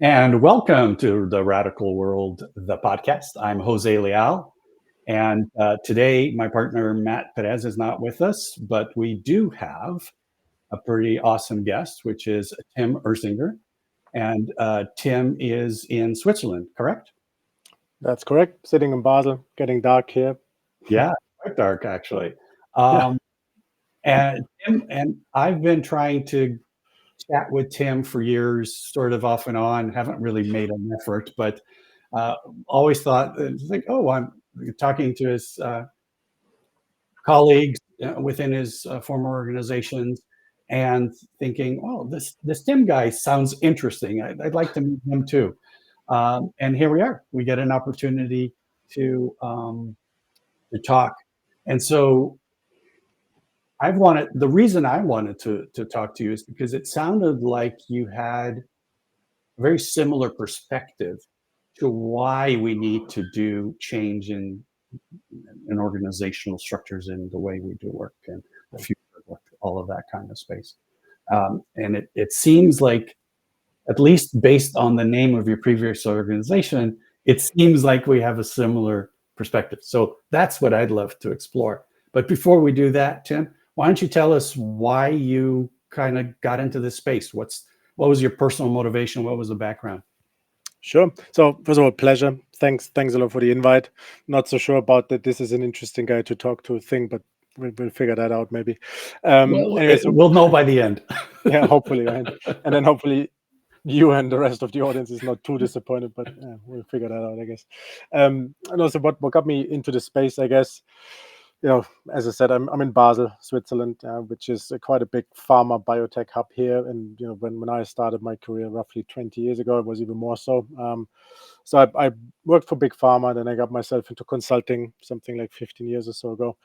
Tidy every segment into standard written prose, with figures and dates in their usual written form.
And welcome to the Radical World, the podcast. I'm Jose Leal. And today, my partner, Matt Perez, is not with us, but we do have a pretty awesome guest, which is Tim Ersinger. And Tim is in Switzerland, correct? That's correct. Sitting in Basel, getting dark here. Yeah, quite dark, actually. Yeah. Um, and Tim and I've been trying to chat with Tim for years, sort of off and on. Haven't really made an effort, but uh, always thought like, oh, I'm talking to his colleagues within his former organizations, and thinking, oh, this Tim guy sounds interesting. I'd like to meet him too. And here we are. We get an opportunity to talk, and so the reason I wanted to talk to you is because it sounded like you had a very similar perspective to why we need to do change in organizational structures and the way we do work and the future of work, all of that kind of space. And it seems like, at least based on the name of your previous organization, it seems like we have a similar perspective. So that's what I'd love to explore. But before we do that, Tim, why don't you tell us why you kind of got into this space? What was your personal motivation? What was the background? Sure. So first of all, pleasure. Thanks a lot for the invite. Not so sure about that. This is an interesting guy to talk to thing, but we'll figure that out maybe. Well, Anyway, so we'll know by the end. yeah, hopefully, right? And then hopefully you and the rest of the audience is not too disappointed, but we'll figure that out, I guess. And also what got me into the space, I guess, as I said, I'm in Basel, Switzerland, which is quite a big pharma biotech hub here. And when I started my career roughly 20 years ago, it was even more so. So I worked for big pharma, then I got myself into consulting, something like 15 years or so ago.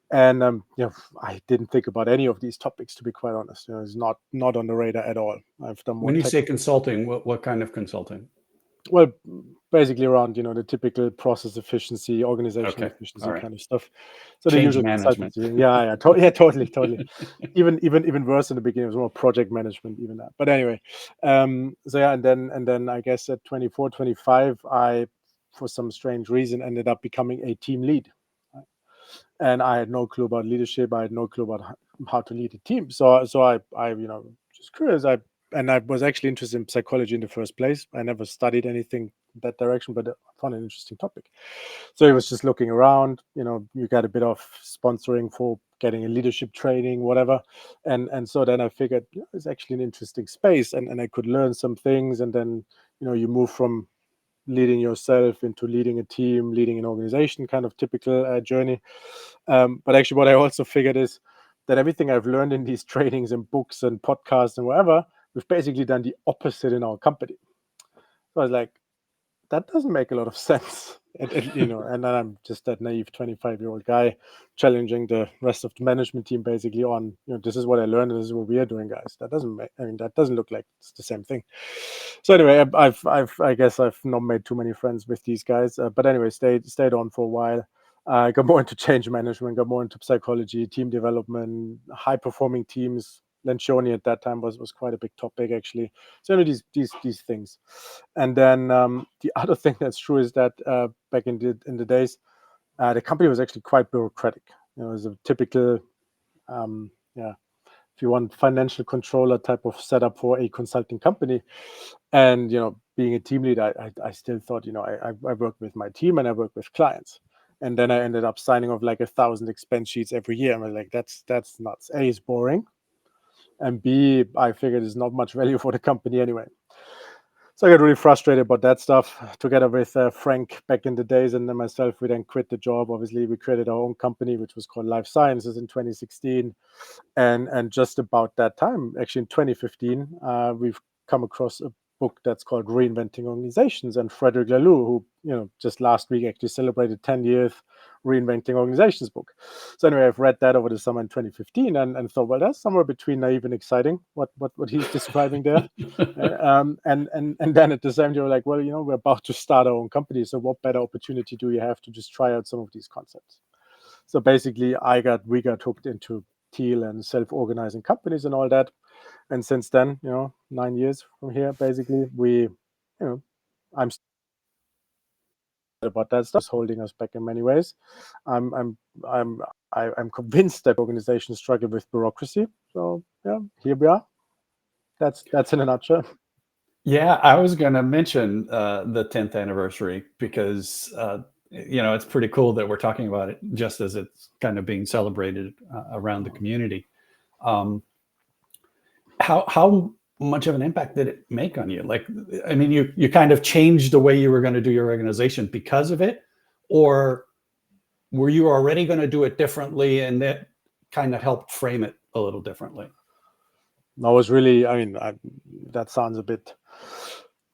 And I didn't think about any of these topics, to be quite honest. It's not on the radar at all. I've done more When you say consulting, what kind of consulting? well, basically around the typical process efficiency, organizational Okay, efficiency all right. kind of stuff. So the Change usual management. consultancy. Yeah, totally. Even worse in the beginning, it was more project management, even that. But anyway, so yeah, and then I guess at 24, 25, I, for some strange reason, ended up becoming a team lead. And I had no clue about leadership. I had no clue about how to lead a team. So I just curious. I was actually interested in psychology in the first place. I never studied anything that direction, but I found an interesting topic. So I was just looking around. You got a bit of sponsoring for getting a leadership training, whatever, and so then I figured it's actually an interesting space, and I could learn some things, and then you move from leading yourself into leading a team, leading an organization, kind of typical journey. But actually, what I also figured is that everything I've learned in these trainings and books and podcasts and whatever, we've basically done the opposite in our company. So I was like, that doesn't make a lot of sense. And then I'm just that naive 25-year-old guy challenging the rest of the management team basically on, this is what I learned and this is what we are doing, guys. That doesn't look like it's the same thing. So anyway, I guess I've not made too many friends with these guys, but anyway, stayed on for a while. Got more into change management, got more into psychology, team development, high performing teams. Lencioni at that time was quite a big topic actually. So these things, and then the other thing that's true is that back in the days, the company was actually quite bureaucratic. It was a typical, if you want, financial controller type of setup for a consulting company. And being a team lead, I still thought I work with my team and I work with clients. And then I ended up signing off like 1,000 expense sheets every year. And I was like, that's nuts. A, is boring. And B, I figured there's not much value for the company anyway. So I got really frustrated about that stuff together with Frank back in the days. And then myself, we then quit the job. Obviously, we created our own company, which was called Life Sciences in 2016. And just about that time, actually in 2015, we've come across a book that's called Reinventing Organizations, and Frederick Laloux, who just last week actually celebrated 10 years Reinventing Organizations book. So anyway, I've read that over the summer in 2015 and thought, well, that's somewhere between naive and exciting what he's describing there. And then at the same time, you're like, well, we're about to start our own company, so what better opportunity do you have to just try out some of these concepts? So basically, we got hooked into Teal and self-organizing companies and all that. And since then, 9 years from here, basically, we I'm about that stuff is holding us back in many ways. I'm convinced that organizations struggle with bureaucracy. So yeah, here we are. That's in a nutshell. Yeah, I was going to mention the 10th anniversary because it's pretty cool that we're talking about it just as it's kind of being celebrated around the community. How much of an impact did it make on you? Like, I mean, you kind of changed the way you were going to do your organization because of it, or were you already going to do it differently and that kind of helped frame it a little differently? I was really, that sounds a bit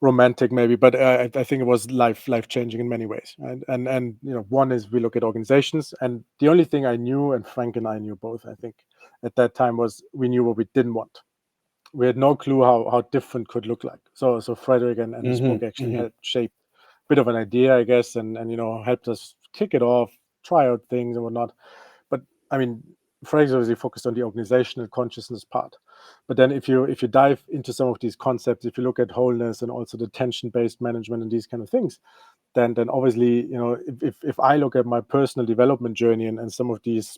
romantic maybe, but I think it was life changing in many ways. And one is we look at organizations, and the only thing I knew, and Frank and I knew both, I think, at that time, was we knew what we didn't want. We had no clue how different could look like. So Frederick and his book actually helped shape a bit of an idea, I guess, and helped us kick it off, try out things and whatnot. But I mean, Frederick's obviously focused on the organizational consciousness part. But then if you dive into some of these concepts, if you look at wholeness and also the tension-based management and these kind of things, then obviously, if I look at my personal development journey and some of these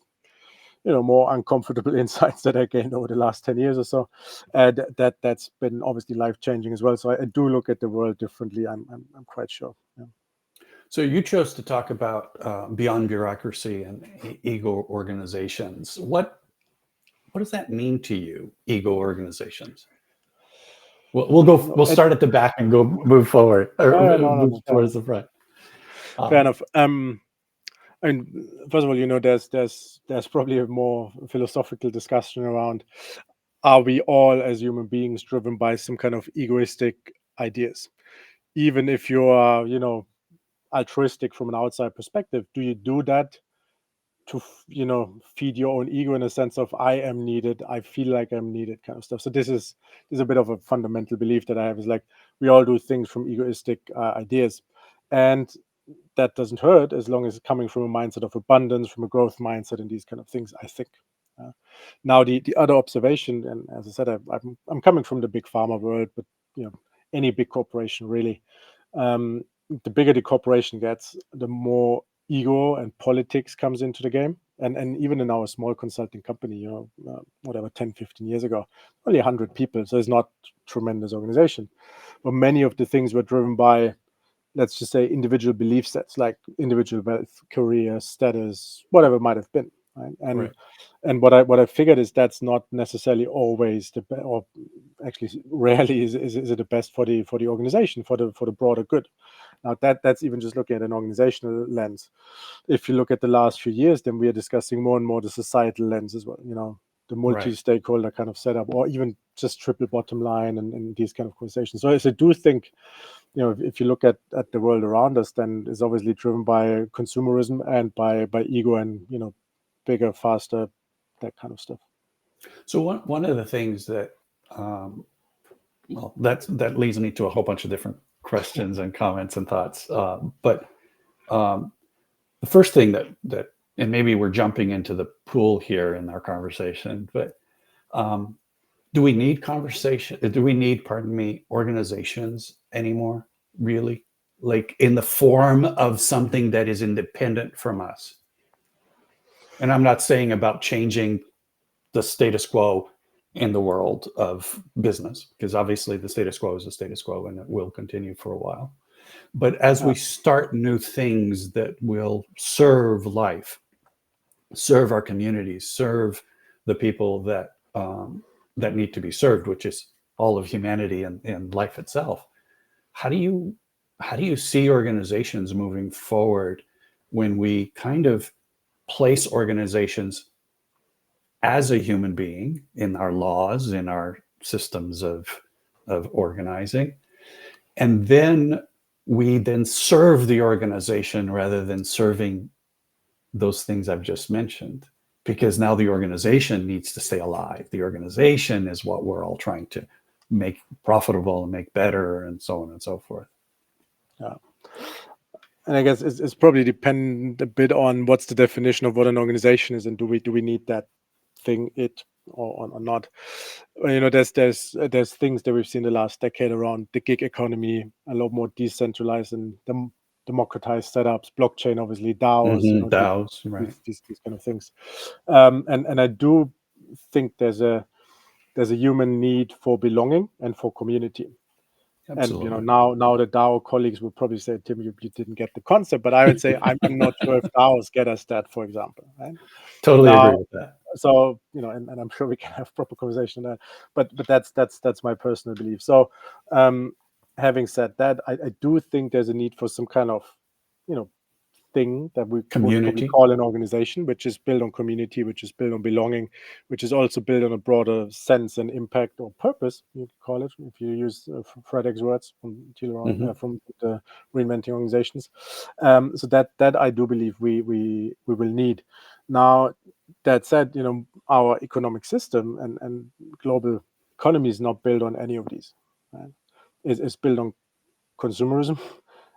more uncomfortable insights that I gained over the last 10 years or so, that's been obviously life-changing as well. So I do look at the world differently. I'm quite sure. Yeah. So you chose to talk about beyond bureaucracy and ego organizations. What does that mean to you, ego organizations? We'll start at the back and move forward, or move towards the front. Fair enough. I mean, first of all, there's probably a more philosophical discussion around: are we all, as human beings, driven by some kind of egoistic ideas? Even if you are, altruistic from an outside perspective, do you do that to, feed your own ego in a sense of I am needed, I feel like I'm needed, kind of stuff? So this is a bit of a fundamental belief that I have, is like we all do things from egoistic ideas, and that doesn't hurt as long as it's coming from a mindset of abundance, from a growth mindset, and these kind of things, I think. Now, the other observation, and as I said, I'm coming from the big pharma world, but any big corporation really, the bigger the corporation gets, the more ego and politics comes into the game. And even in our small consulting company, whatever, 10, 15 years ago, only 100 people, so it's not tremendous organization, but many of the things were driven by, let's just say, individual belief sets, like individual wealth, career, status, whatever it might have been. Right? And what I figured is that's not necessarily always or actually rarely is it the best for the organization, for the broader good. Now that's even just looking at an organizational lens. If you look at the last few years, then we are discussing more and more the societal lens as well. The multi-stakeholder kind of setup, or even just triple bottom line and these kind of conversations. So I do think, if you look at the world around us, then it's obviously driven by consumerism and by ego and, bigger, faster, that kind of stuff. So one of the things that, that leads me to a whole bunch of different questions and comments and thoughts. But the first thing that, and maybe we're jumping into the pool here in our conversation, but do we need organizations anymore, really? Like in the form of something that is independent from us? And I'm not saying about changing the status quo in the world of business, because obviously the status quo is the status quo and it will continue for a while. But as we start new things that will serve life, serve our communities, serve the people that need to be served, which is all of humanity and life itself, how do you see organizations moving forward when we kind of place organizations as a human being in our laws, in our systems of organizing, and then we serve the organization rather than serving those things I've just mentioned, because now the organization needs to stay alive. The organization is what we're all trying to make profitable and make better, and so on and so forth. Yeah. And I guess it's probably depend a bit on what's the definition of what an organization is, and do we need that thing, or not. There's things that we've seen the last decade around the gig economy, a lot more decentralized and democratized setups, blockchain, obviously, DAOs, DAOs, right? these kind of things. And I do think there's a human need for belonging and for community. Absolutely. And now the DAO colleagues would probably say, Tim, you didn't get the concept, but I would say I'm not sure if DAOs get us that, for example. Right? Totally Now, agree with that. so and I'm sure we can have proper conversation on that. But that's my personal belief. So having said that, I do think there's a need for some kind of thing that we would probably Community. call an organization, which is built on community, which is built on belonging, which is also built on a broader sense and impact or purpose, you could call it, if you use Frederick's words from from the Reinventing Organizations. So that I do believe we will need. Now, that said, our economic system and global economy is not built on any of these. Right? It's built on consumerism,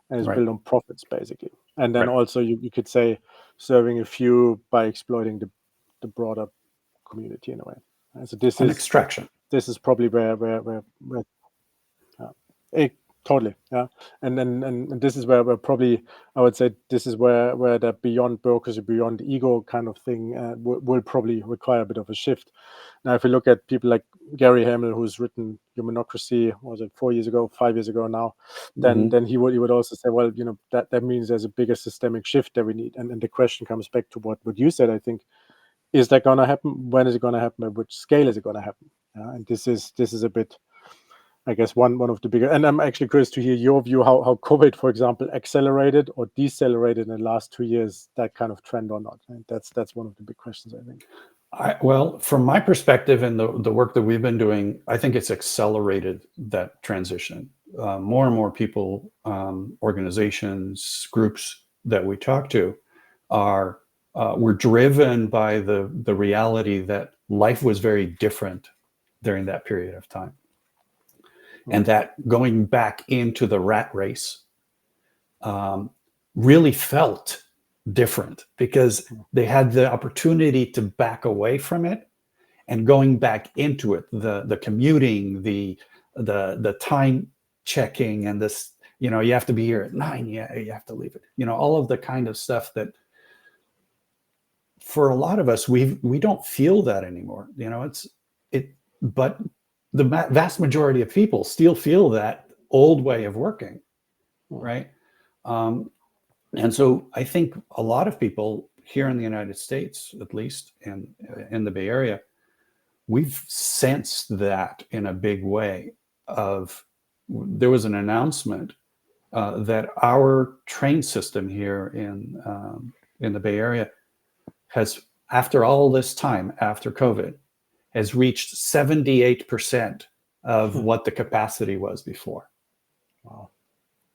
and it's Right. built on profits, basically. And then Right. also you could say serving a few by exploiting the broader community in a way. So An extraction. this is probably where totally, yeah. And this is where probably I would say this is where the beyond bureaucracy, beyond ego kind of thing will probably require a bit of a shift. Now, if you look at people like Gary Hamel, who's written Humanocracy, was it 4 years ago, 5 years ago now, then he would also say, well, that means there's a bigger systemic shift that we need. And the question comes back to what you said, I think. Is that going to happen? When is it going to happen? At which scale is it going to happen? And this is a bit, I guess, one of the bigger. And I'm actually curious to hear your view how COVID, for example, accelerated or decelerated in the last 2 years that kind of trend or not. And that's one of the big questions, I think. Well, from my perspective and the work that we've been doing, I think it's accelerated that transition. More and more people, organizations, groups that we talk to were driven by the reality that life was very different during that period of time. And that going back into the rat race really felt different because they had the opportunity to back away from it and going back into it, the commuting, the time checking, and this, you have to be here at 9, yeah, you have to leave it, all of the kind of stuff that for a lot of us we don't feel that anymore. But the vast majority of people still feel that old way of working, right? And so I think a lot of people here in the United States, at least in the Bay Area, we've sensed that in a big way. There was an announcement that our train system here in the Bay Area has, after all this time, after COVID, has reached 78% of what the capacity was before. Wow.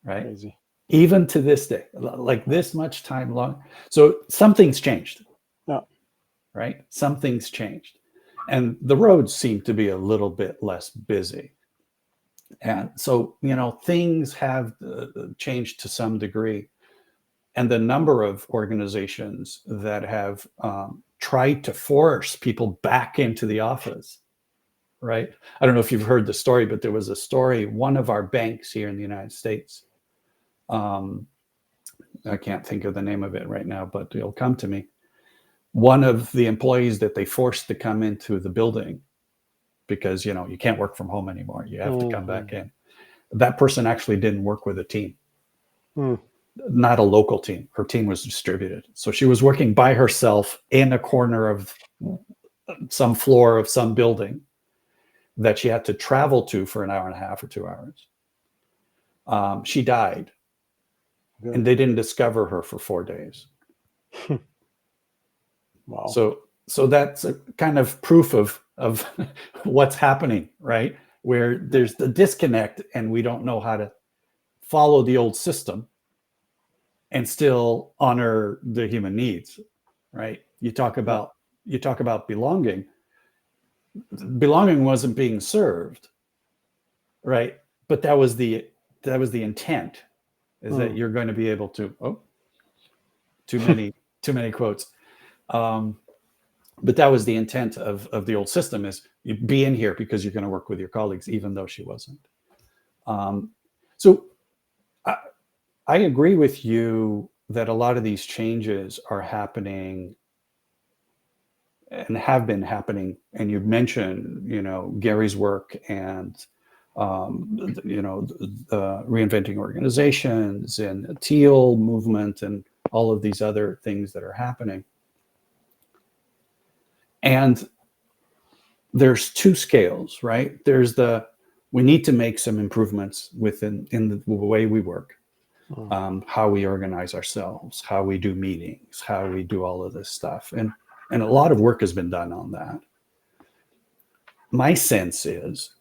Right? Crazy. Even to this day, like this much time long. So something's changed. Yeah. Right? Something's changed. And the roads seem to be a little bit less busy. And so, things have changed to some degree. And the number of organizations that have tried to force people back into the office, right? I don't know if you've heard the story, but there was a story, one of our banks here in the United States, I can't think of the name of it right now, but it'll come to me. One of the employees that they forced to come into the building because, you can't work from home anymore. You have to come back in. That person actually didn't work with a team, not a local team. Her team was distributed. So she was working by herself in a corner of some floor of some building that she had to travel to for an hour and a half or 2 hours. She died. And they didn't discover her for 4 days. Wow. So that's a kind of proof of what's happening, right? Where there's the disconnect and we don't know how to follow the old system and still honor the human needs, right? You talk about belonging. Belonging wasn't being served, right? But that was the intent, is that you're going to be able to too many quotes. But that was the intent of the old system, is you be in here because you're going to work with your colleagues, even though she wasn't. So I, I agree with you that a lot of these changes are happening and have been happening. And you mentioned, Gary's work and, the reinventing organizations and the teal movement and all of these other things that are happening. And there's two scales, right? There's we need to make some improvements in the way we work, how we organize ourselves, how we do meetings, how we do all of this stuff. And a lot of work has been done on that. My sense is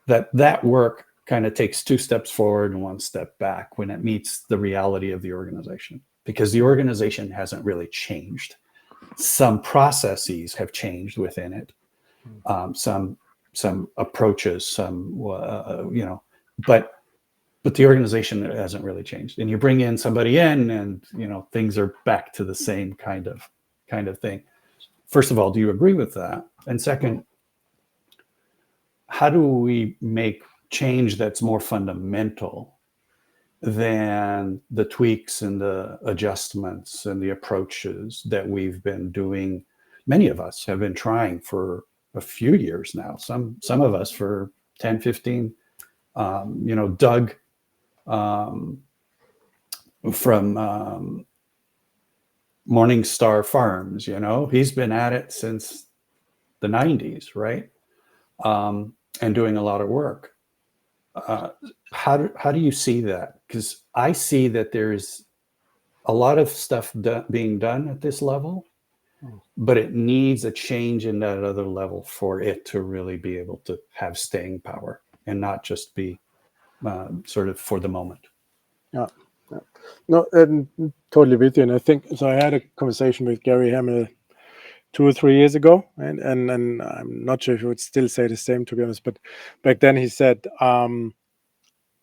that work kind of takes 2 steps forward and 1 step back when it meets the reality of the organization, because the organization hasn't really changed. Some processes have changed within it, some approaches, but the organization hasn't really changed. And you bring in somebody in, and things are back to the same kind of thing. First of all, do you agree with that? And second, how do we make change that's more fundamental than the tweaks and the adjustments and the approaches that we've been doing? Many of us have been trying for a few years now, some of us for 10, 15. Doug from Morningstar Farms, he's been at it since the 90s, right? And doing a lot of work. How do you see that? Because I see that there's a lot of stuff being done at this level, but it needs a change in that other level for it to really be able to have staying power and not just be sort of for the moment. Yeah. No, and totally with you. And I think so. I had a conversation with Gary Hamel 2 or 3 years ago, and I'm not sure if he would still say the same, to be honest. But back then he said,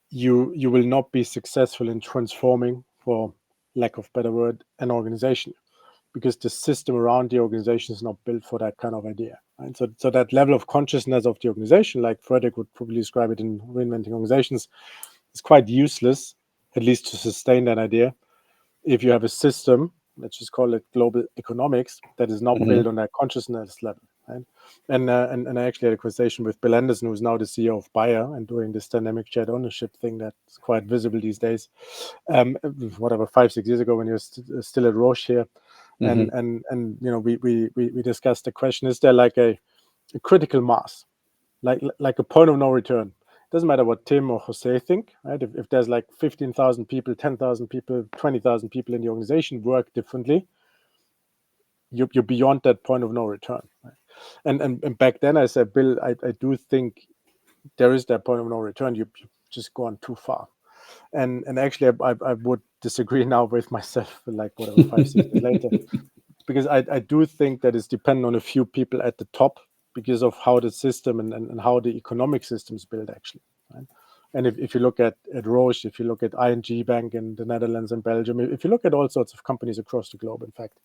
you will not be successful in transforming, for lack of better word, an organization, because the system around the organization is not built for that kind of idea. Right? So that level of consciousness of the organization, like Frederick would probably describe it in Reinventing Organizations, is quite useless, at least to sustain that idea, if you have a system, let's just call it global economics, that is not built on that consciousness level. Right? And I actually had a conversation with Bill Anderson, who's now the CEO of Bayer and doing this dynamic shared ownership thing that's quite visible these days. Whatever, 5-6 years ago, when he was still at Roche here, and we discussed the question: is there like a critical mass, like a point of no return? Doesn't matter what Tim or Jose think, right? If there's like 15,000 people, 10,000 people, 20,000 people in the organization work differently, you're beyond that point of no return. Right? And back then I said, Bill, I do think there is that point of no return. You've just gone too far. And actually I would disagree now with myself, like whatever, 5-6 years later, because I do think that it's dependent on a few people at the top, because of how the system and how the economic system is built, actually. Right? And if you look at Roche, if you look at ING Bank in the Netherlands and Belgium, if you look at all sorts of companies across the globe, in fact,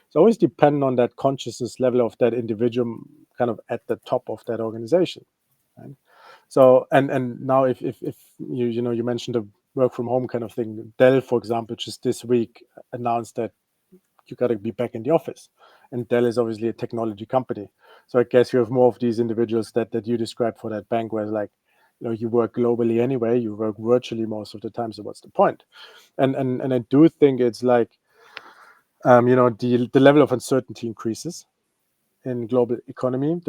it's always dependent on that consciousness level of that individual kind of at the top of that organization. Right? So, and now if you mentioned the work from home kind of thing, Dell, for example, just this week announced that you got to be back in the office. And Dell is obviously a technology company. So I guess you have more of these individuals that you described for that bank, where it's like, you work globally anyway, you work virtually most of the time. So what's the point? And I do think it's like, the level of uncertainty increases in global economy,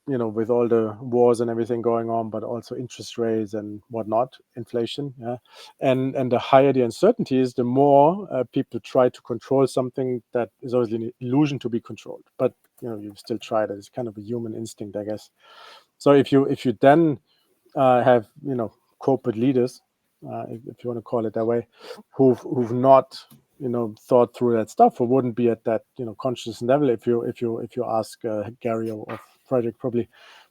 with all the wars and everything going on, but also interest rates and whatnot, inflation. Yeah. And the higher the uncertainty is, the more people try to control something that is obviously an illusion to be controlled. But, you still try that. It's kind of a human instinct, I guess. So if you then have, corporate leaders, if you want to call it that way, who've not, thought through that stuff, or wouldn't be at that, conscious level. If you ask Gary or Frederick, probably,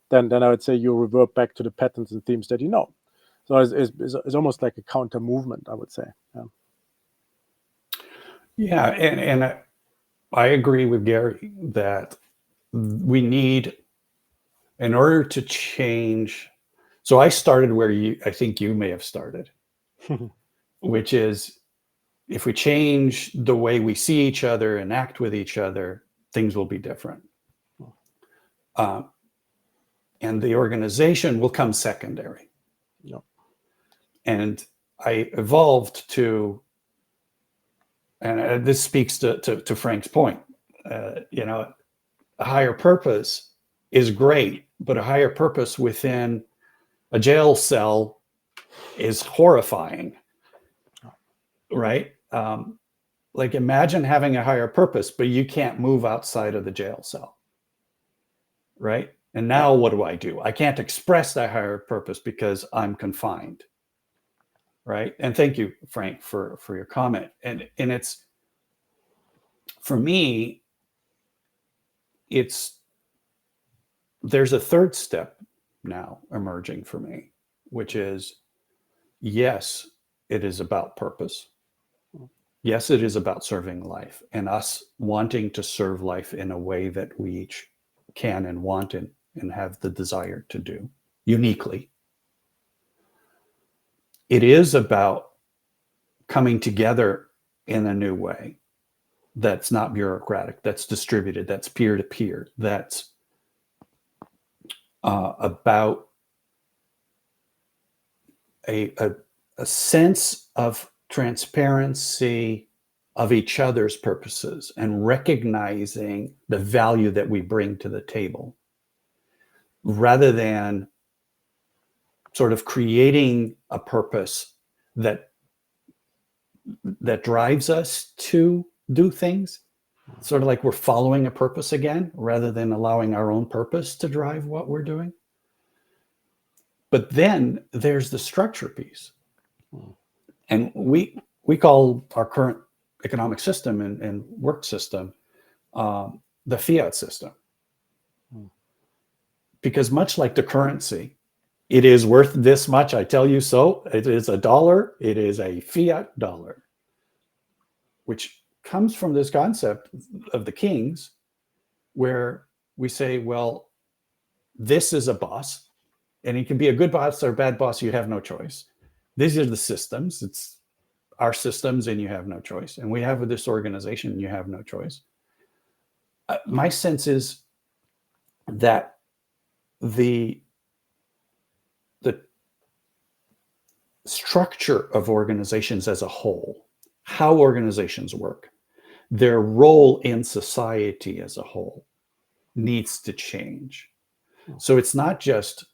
then I would say you revert back to the patterns and themes that you know. So it's almost like a counter movement, I would say. Yeah, and I agree with Gary that we need, in order to change. So I started where I think you may have started, which is, if we change the way we see each other and act with each other, things will be different. And the organization will come secondary. Yeah. And I evolved to, and this speaks to Frank's point, a higher purpose is great, but a higher purpose within a jail cell is horrifying, right? Like, imagine having a higher purpose, but you can't move outside of the jail cell, right? And now what do? I can't express that higher purpose because I'm confined, right? And thank you, Frank, for your comment. And it's, for me, there's a third step now emerging for me, which is, yes, it is about purpose. Yes, it is about serving life and us wanting to serve life in a way that we each can and want and have the desire to do uniquely. It is about coming together in a new way that's not bureaucratic, that's distributed, that's peer-to-peer, that's about a sense of transparency of each other's purposes and recognizing the value that we bring to the table, rather than sort of creating a purpose that drives us to do things, sort of like we're following a purpose again, rather than allowing our own purpose to drive what we're doing. But then there's the structure piece. And we call our current economic system and work system the fiat system. Because much like the currency, it is worth this much, I tell you so. It is a dollar. It is a fiat dollar, which comes from this concept of the kings, where we say, well, this is a boss, and he can be a good boss or a bad boss. You have no choice. These are the systems. It's our systems, and you have no choice. And we have this organization, and you have no choice. My sense is that the structure of organizations as a whole, how organizations work, their role in society as a whole, needs to change. So it's not just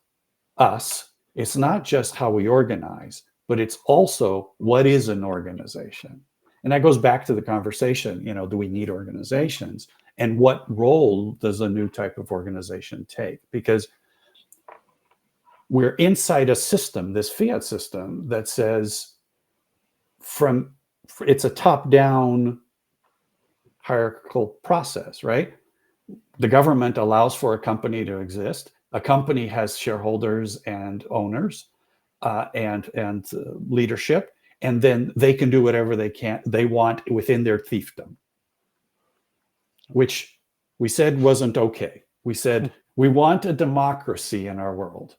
us, it's not just how we organize, but it's also what is an organization. And that goes back to the conversation, do we need organizations? And what role does a new type of organization take? Because we're inside a system, this fiat system, that says it's a top-down hierarchical process, right? The government allows for a company to exist. A company has shareholders and owners and leadership, and then they can do whatever they want within their fiefdom, which we said wasn't okay. We said we want a democracy in our world,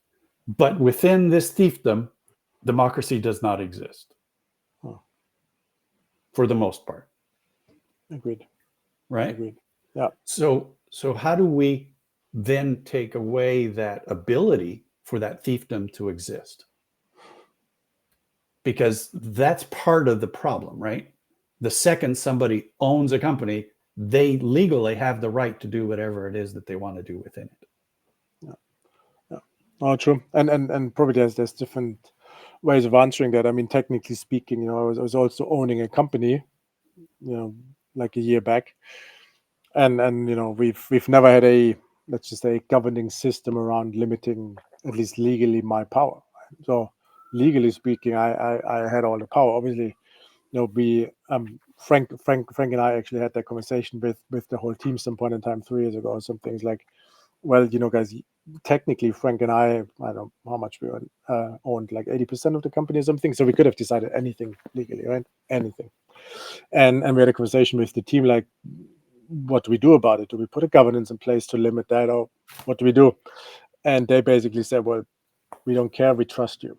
but within this fiefdom, democracy does not exist for the most part. Agreed. Right? Agreed. Yeah. So how do we then take away that ability for that fiefdom to exist? Because that's part of the problem, right? The second somebody owns a company, they legally have the right to do whatever it is that they want to do within it. Yeah. Oh, true. And probably there's different ways of answering that. I mean, technically speaking, I was also owning a company, like a year back, and we've never had a, let's just say, governing system around limiting, at least legally, my power. So legally speaking, I had all the power. Obviously, Frank and I actually had that conversation with the whole team some point in time 3 years ago. Some things like, well, guys, technically Frank and I don't know how much we owned, like 80% of the company or something. So we could have decided anything legally, right? Anything. And we had a conversation with the team, like, what do we do about it? Do we put a governance in place to limit that, or what do we do? And they basically said, well, we don't care, we trust you.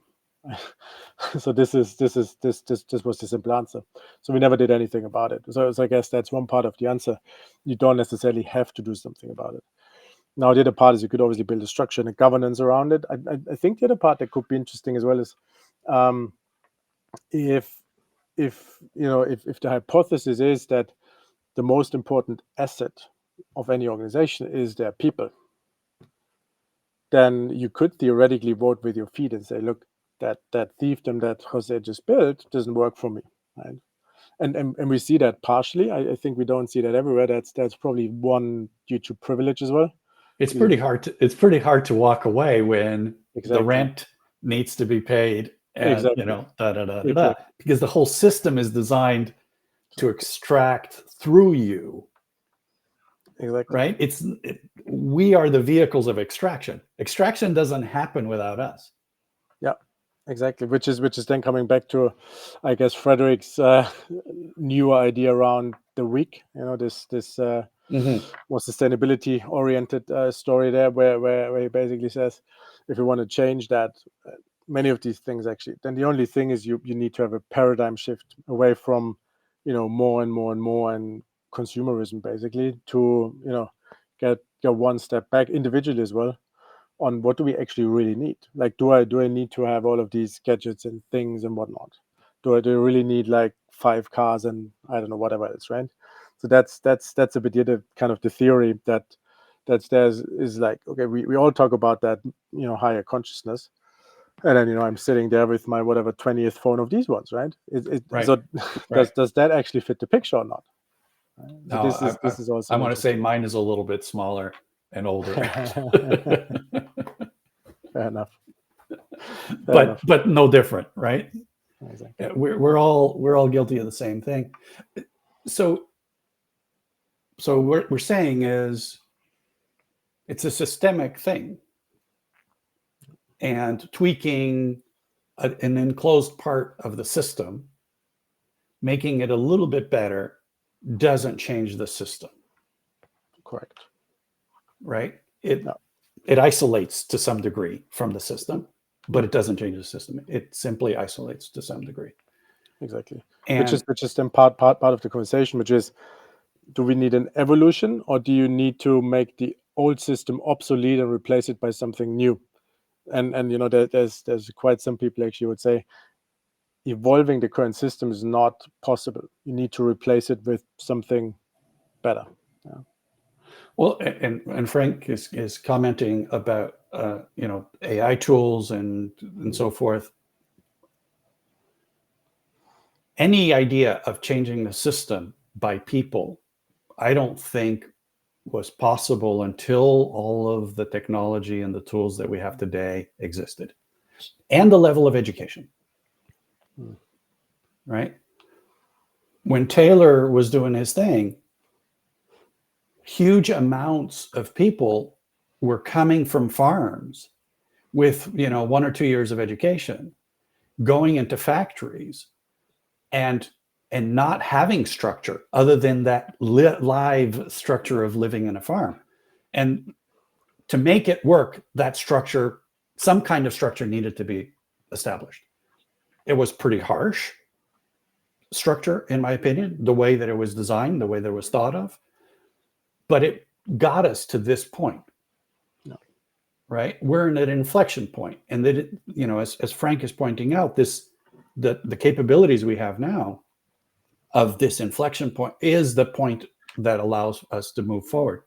So this was the simple answer. So we never did anything about it. So I guess that's one part of the answer. You don't necessarily have to do something about it. Now the other part is you could obviously build a structure and a governance around it. I think the other part that could be interesting as well is um, if if the hypothesis is that the most important asset of any organization is their people, then you could theoretically vote with your feet and say, look, that fiefdom that Jose just built doesn't work for me, right? And we see that partially. I think we don't see that everywhere. That's probably one due to privilege as well. It's pretty hard to walk away when the Exactly, rent needs to be paid, and exactly, da, because the whole system is designed to extract through you, exactly. right? We are the vehicles of extraction. Extraction doesn't happen without us. Yeah, exactly. Which is then coming back to, I guess, Frederick's new idea around the week. This more sustainability oriented story there, where he basically says, if you want to change that, many of these things actually, then the only thing is you need to have a paradigm shift away from more and more and more and consumerism, basically, to get one step back individually as well on what do we actually really need. Like, do I need to have all of these gadgets and things and whatnot? Do I really need like 5 cars and I don't know, whatever else, right? So that's a bit the other kind of the theory that's there's is like, okay, we all talk about that higher consciousness, and then I'm sitting there with my whatever 20th phone of these ones, right? Right. So Right. does that actually fit the picture or not? Right? So No, this is also I an want to say interesting mine is a little bit smaller and older. Fair enough. But no different, right? Exactly. We're all guilty of the same thing. So what we're saying is it's a systemic thing, and tweaking an enclosed part of the system, making it a little bit better, doesn't change the system. Correct. Right? No. It isolates to some degree from the system, but it doesn't change the system. It simply isolates to some degree. Exactly. And Which is then part of the conversation, which is, do we need an evolution, or do you need to make the old system obsolete and replace it by something new? And there's quite some people actually would say evolving the current system is not possible. You need to replace it with something better. Yeah. well, and Frank is commenting about AI tools and so forth. Any idea of changing the system by people, I don't think was possible until all of the technology and the tools that we have today existed, and the level of education. Right? When Taylor was doing his thing, huge amounts of people were coming from farms with 1 or 2 years of education, going into factories and not having structure other than that live structure of living in a farm. And to make it work, that structure, some kind of structure, needed to be established. It was pretty harsh structure, in my opinion, the way that it was designed, the way that it was thought of, but it got us to this point. No. Right? We're in an inflection point, and that as Frank is pointing out, the capabilities we have now of this inflection point is the point that allows us to move forward.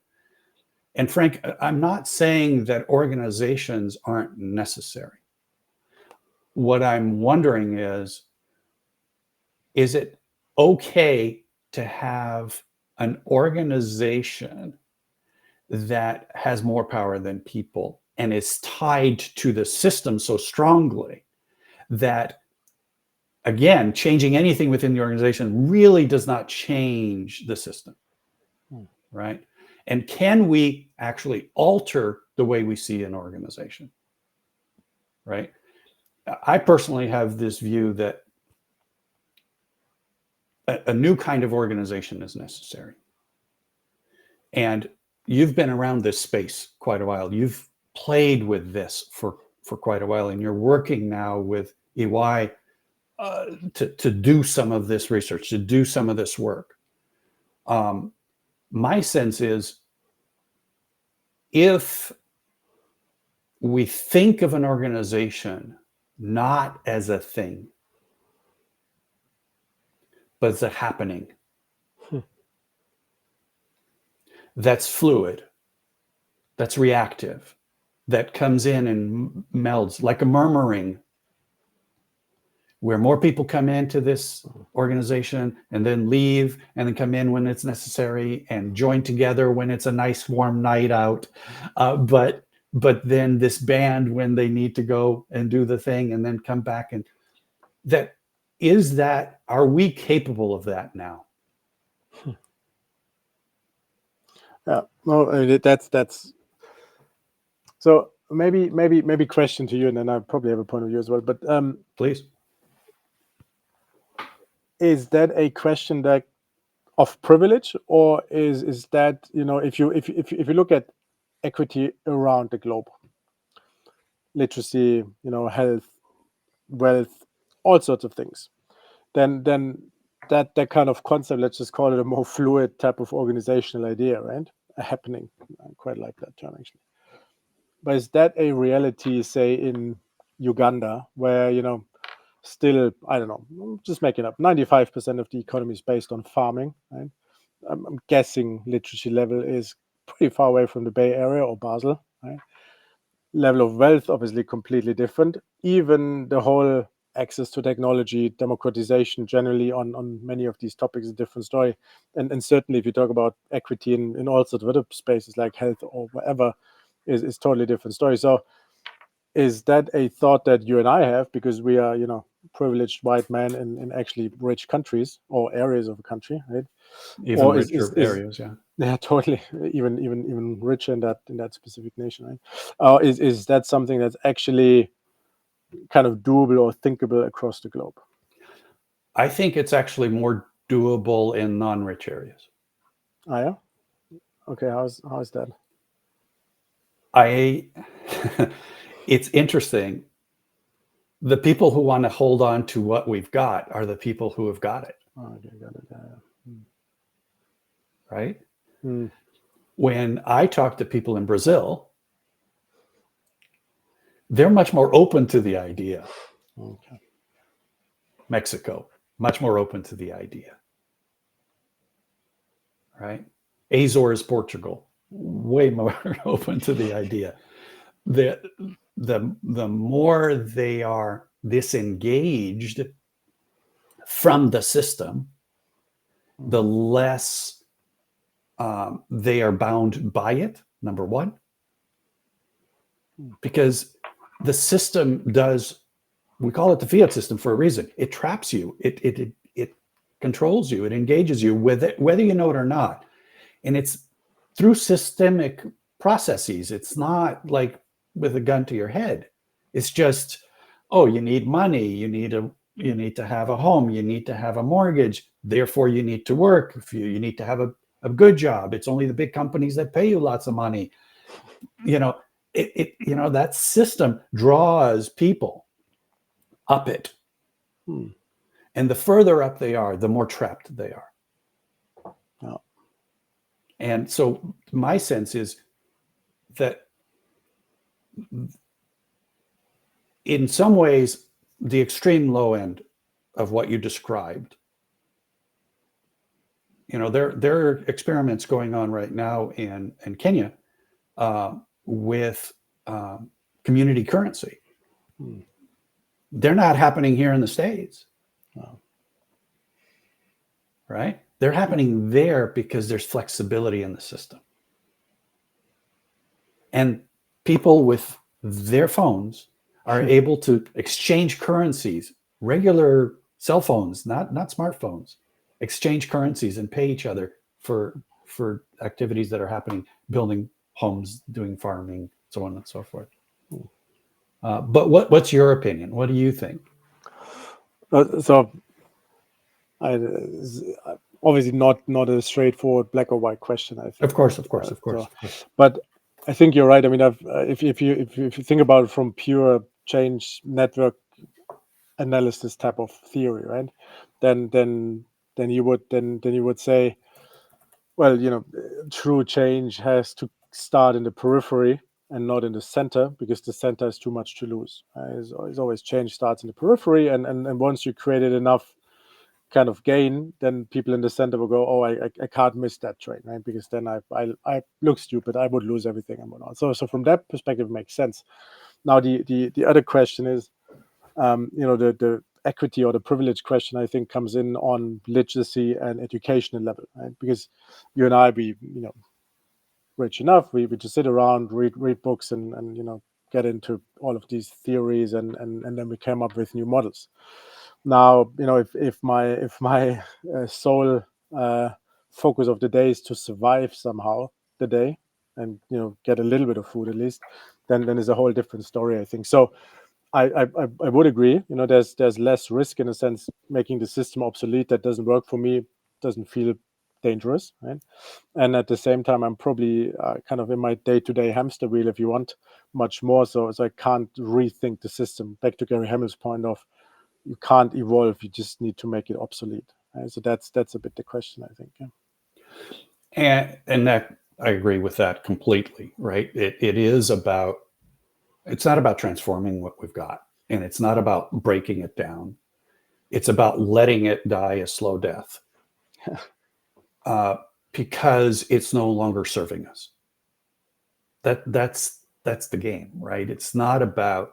And Frank, I'm not saying that organizations aren't necessary. What I'm wondering is it okay to have an organization that has more power than people and is tied to the system so strongly that, again, changing anything within the organization really does not change the system, right? And can we actually alter the way we see an organization, right? I personally have this view that a new kind of organization is necessary. And you've been around this space quite a while. You've played with this for quite a while, and you're working now with EY to do some of this research, to do some of this work. My sense is, if we think of an organization not as a thing, but as a happening that's fluid, that's reactive, that comes in and melds like a murmuring, where more people come into this organization and then leave and then come in when it's necessary and join together when it's a nice warm night out. But then disband when they need to go and do the thing and then come back. And are we capable of that now? Yeah, no, I mean, that's so maybe question to you, and then I probably have a point of view as well. But Please. Is that a question that of privilege, or is that, if you look at equity around the globe, literacy, health, wealth, all sorts of things, then that kind of concept, let's just call it a more fluid type of organizational idea, right? A happening. I quite like that term, actually. But is that a reality, say, in Uganda, where, still, I don't know, I'm just making up, 95% of the economy is based on farming, right? I'm guessing literacy level is pretty far away from the Bay Area or Basel, right? Level of wealth, obviously completely different. Even the whole access to technology, democratization generally on many of these topics is a different story. And certainly if you talk about equity in all sorts of other spaces like health or whatever, is totally different story. So is that a thought that you and I have, because we are, privileged white men in actually rich countries or areas of a country, right? Even Or richer areas, yeah. Yeah, totally. Even richer in that specific nation, right? Is that something that's actually kind of doable or thinkable across the globe? I think it's actually more doable in non-rich areas. Oh, yeah. Okay, how is that? It's interesting. The people who want to hold on to what we've got are the people who have got it. Oh, okay, got it. Yeah. Right? Mm. When I talk to people in Brazil, they're much more open to the idea. Okay. Mexico, much more open to the idea. Right? Azores, Portugal, way more open to the idea. The more they are disengaged from the system, the less they are bound by it, number one. Because the system does, we call it the fiat system for a reason. It traps you, it controls you, it engages you with it, whether you know it or not. And it's through systemic processes. It's not like with a gun to your head. It's just, oh, you need money, you need to have a home, you need to have a mortgage, therefore you need to work. If you need to have a good job. It's only the big companies that pay you lots of money. That system draws people up it. And the further up they are, the more trapped they are. Oh. And so my sense is that in some ways, the extreme low end of what you described, there are experiments going on right now in Kenya with community currency. They're not happening here in the States. Wow. Right? They're happening there because there's flexibility in the system. And people with their phones are able to exchange currencies, regular cell phones, not smartphones, exchange currencies and pay each other for activities that are happening, building homes, doing farming, so on and so forth. But what's your opinion? What do you think? So obviously not a straightforward black or white question, I think. Of course, of right? course, of course. But I think you're right. I mean, if you think about it from pure change network analysis type of theory, right? Then you would say, well, true change has to start in the periphery and not in the center, because the center is too much to lose. It's always change starts in the periphery, and once you created enough kind of gain, then people in the center will go, oh, I can't miss that train, right? Because then I look stupid, I would lose everything and whatnot. So from that perspective, it makes sense. Now the other question is, the equity or the privilege question, I think, comes in on literacy and educational level, right? Because you and I, we rich enough, we just sit around, read books, and get into all of these theories, and then we came up with new models. Now, if my sole focus of the day is to survive somehow the day, and get a little bit of food at least, then it's a whole different story, I think. So I would agree. There's less risk, in a sense, making the system obsolete that doesn't work for me, doesn't feel dangerous, right? And at the same time, I'm probably kind of in my day-to-day hamster wheel, if you want, much more so I can't rethink the system. Back to Gary Hamel's point of, you can't evolve, you just need to make it obsolete, right? So that's a bit the question, I think. Yeah. And that, I agree with that completely, right? It is about, it's not about transforming what we've got, and it's not about breaking it down. It's about letting it die a slow death, because it's no longer serving us. That's the game, right? It's not about,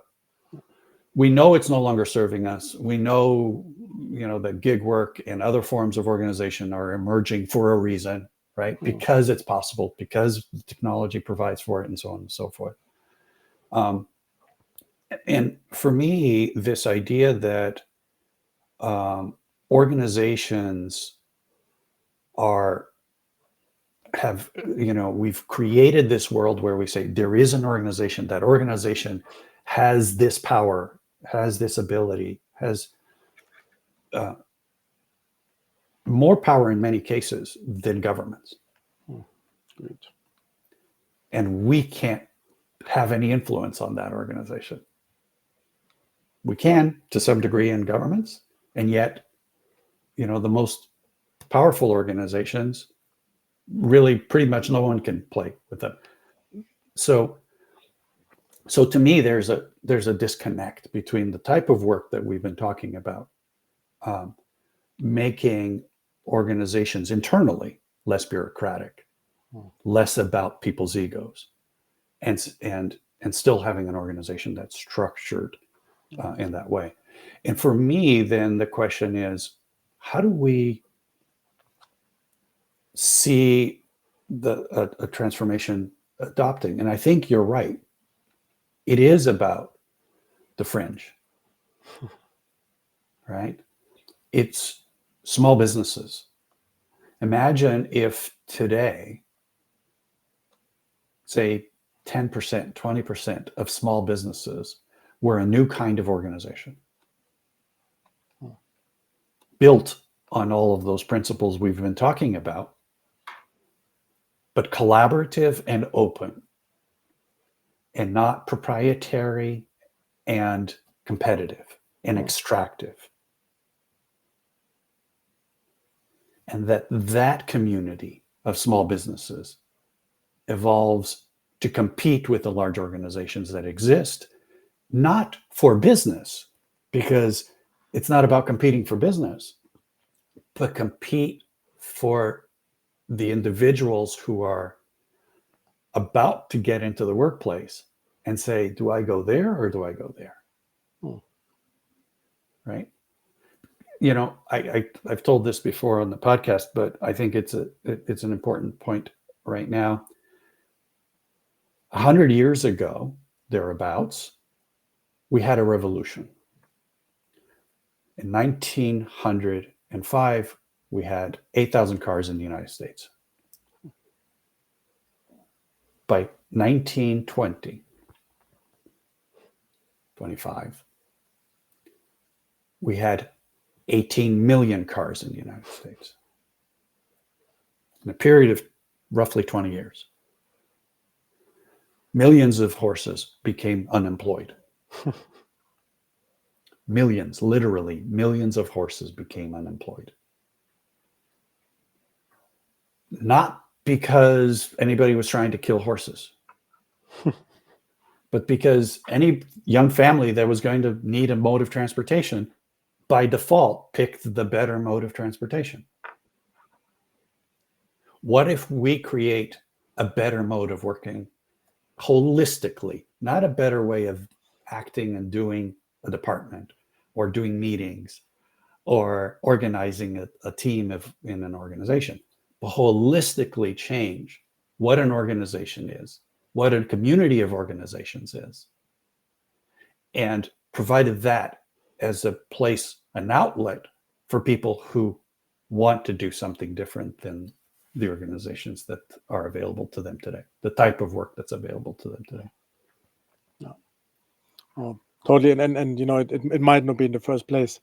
we know it's no longer serving us. We know, that gig work and other forms of organization are emerging for a reason, right? Because it's possible, because the technology provides for it, and so on and so forth. And for me, this idea that organizations we've created this world where we say there is an organization, that organization has this power, has this ability, has more power in many cases than governments. Great. And we can't have any influence on that organization. We can to some degree in governments, and yet, the most powerful organizations, really pretty much no one can play with them. So to me, there's a disconnect between the type of work that we've been talking about, making organizations internally less bureaucratic, less about people's egos, and still having an organization that's structured in that way. And for me, then the question is, how do we see a transformation adopting? And I think you're right. It is about the fringe, right? It's small businesses. Imagine if today, say 10%, 20% of small businesses were a new kind of organization, built on all of those principles we've been talking about, but collaborative and open, and not proprietary and competitive and extractive. And that community of small businesses evolves to compete with the large organizations that exist, not for business, because it's not about competing for business, but compete for the individuals who are about to get into the workplace and say, do I go there or do I go there? Right? I've told this before on the podcast, but I think it's an important point right now. 100 years ago, thereabouts, we had a revolution. In 1905, we had 8,000 cars in the United States. By 1920, 25, we had 18 million cars in the United States. in a period of roughly 20 years, millions of horses became unemployed. Millions, literally millions of horses became unemployed. Not because anybody was trying to kill horses, but because any young family that was going to need a mode of transportation by default picked the better mode of transportation. What if we create a better mode of working holistically, not a better way of acting and doing a department or doing meetings or organizing a team in an organization, but holistically change what an organization is, what a community of organizations is, and provided that as a place, an outlet for people who want to do something different than the organizations that are available to them today, the type of work that's available to them today. No. Oh, totally. And it might not be in the first place.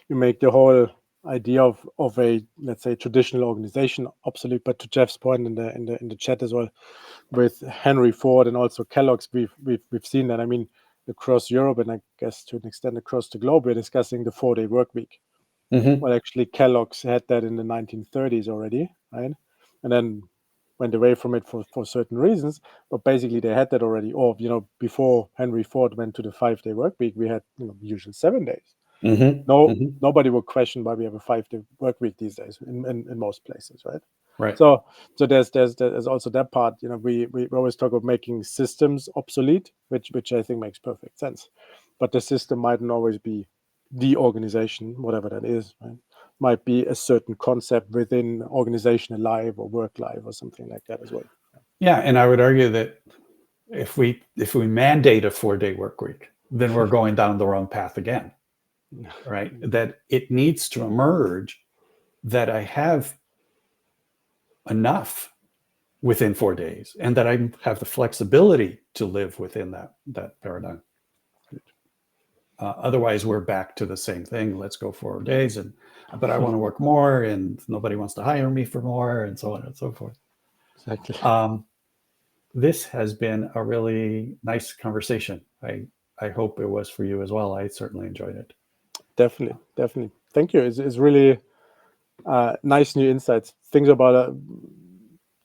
You make the whole idea of a, let's say, traditional organization obsolete. But to Jeff's point in the chat as well, with Henry Ford and also Kellogg's, we've seen that. I mean, across Europe and I guess to an extent across the globe, we're discussing the 4-day work week. Mm-hmm. Well, actually, Kellogg's had that in the 1930s already, right? And then went away from it for certain reasons, but basically they had that already. Or before Henry Ford went to the 5-day work week, we had usual 7 days. Mm-hmm. No, Mm-hmm. nobody will question why we have a 5-day work week these days in most places, right? Right. So there's also that part. We always talk about making systems obsolete, which I think makes perfect sense, but the system mightn't always be the organization, whatever that is, right? Might be a certain concept within organizational life or work life or something like that as well. Yeah, and I would argue that if we mandate a 4-day work week, then we're going down the wrong path again, right? That it needs to emerge that I have enough within 4 days and that I have the flexibility to live within that paradigm. Otherwise, we're back to the same thing. Let's go 4 days, but I want to work more, and nobody wants to hire me for more, and so on and so forth. Exactly. This has been a really nice conversation. I hope it was for you as well. I certainly enjoyed it. Definitely. Thank you. It's really nice new insights, things about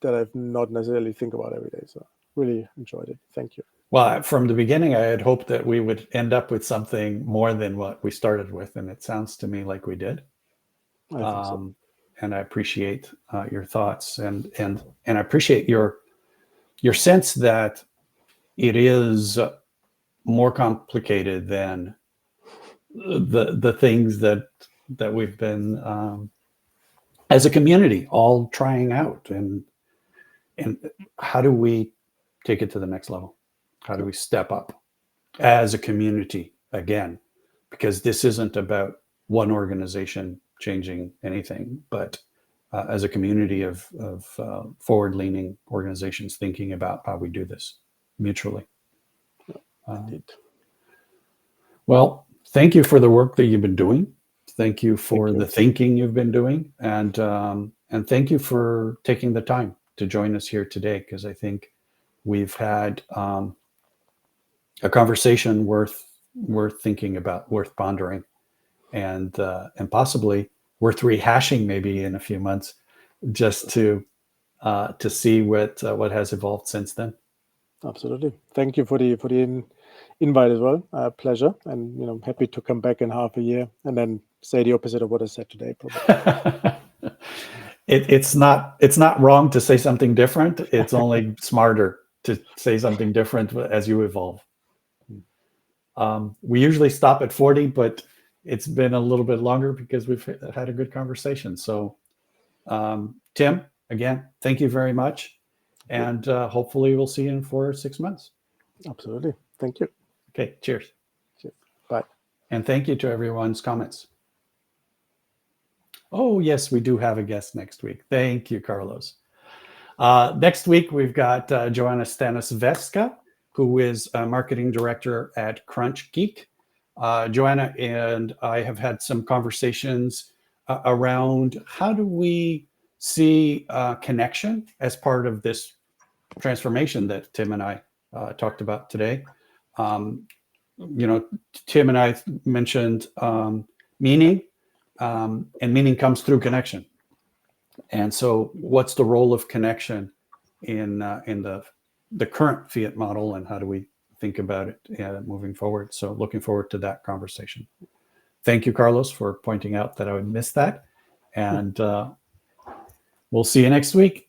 that I've not necessarily think about every day. So really enjoyed it. Thank you. Well, from the beginning, I had hoped that we would end up with something more than what we started with, and it sounds to me like we did. I think so. And I appreciate your thoughts, and I appreciate your sense that it is more complicated than the things that we've been as a community all trying out, and how do we take it to the next level? How do we step up as a community again? Because this isn't about one organization changing anything, but as a community of forward-leaning organizations thinking about how we do this mutually. Well, thank you for the work that you've been doing. Thank you for the thinking you've been doing, and thank you for taking the time to join us here today, because I think we've had a conversation worth thinking about, worth pondering, and possibly worth rehashing maybe in a few months, just to see what has evolved since then. Absolutely. Thank you for the invite as well. Pleasure, and happy to come back in half a year and then say the opposite of what I said today. Probably. It's not wrong to say something different. It's only smarter to say something different as you evolve. We usually stop at 40, but it's been a little bit longer because we've had a good conversation. So, Tim, again, thank you very much. And hopefully we'll see you in 4 or 6 months. Absolutely. Thank you. Okay, cheers. Cheers. Bye. And thank you to everyone's comments. Oh, yes, we do have a guest next week. Thank you, Carlos. Next week, we've got Joanna Stanisveska, who is a marketing director at Crunch Geek. Joanna and I have had some conversations around how do we see connection as part of this transformation that Tim and I talked about today. Tim and I mentioned meaning, and meaning comes through connection. And so, what's the role of connection in the current fiat model, and how do we think about it moving forward? So, looking forward to that conversation. Thank you, Carlos, for pointing out that I would miss that, and we'll see you next week.